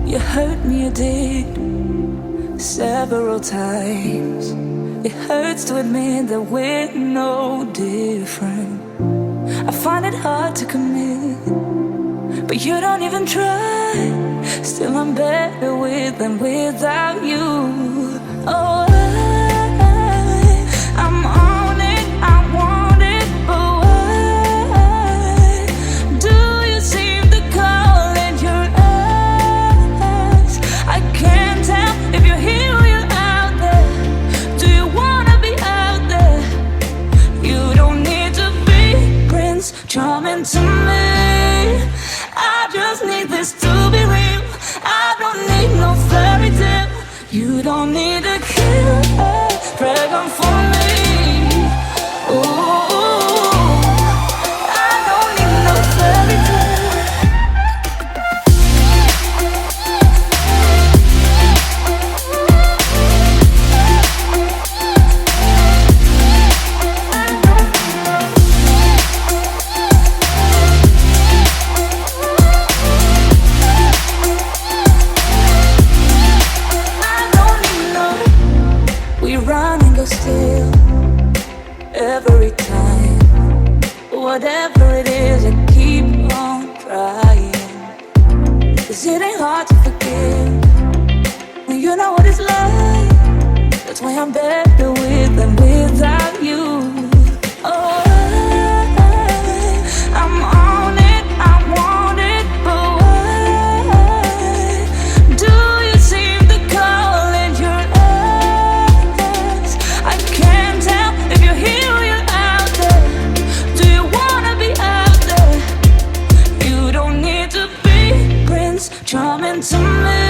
You hurt me, you did, several times. It hurts to admit that we're no different. I find it hard to commit, but you don't even try. Still I'm better with than without you. Oh, I'm on it, I want it, but why do you seem to call in your eyes? I can't tell if you're here or you're out there. Do you wanna be out there? You don't need to be Prince Charming to me. I just need this to be real. I don't need no fairy tale. You don't need a kill a dragon for me. Ooh, I don't need no fairy tale. Run and go still every time. Whatever it is, I keep on trying. 'Cause it ain't hard to forgive when you know what it's like. That's why I'm better with than without you. Oh, I'm on it, I want it, but why do you seem to call in your eyes? I can't tell if you're here or you're out there. Do you wanna be out there? You don't need to be Prince Charming to me.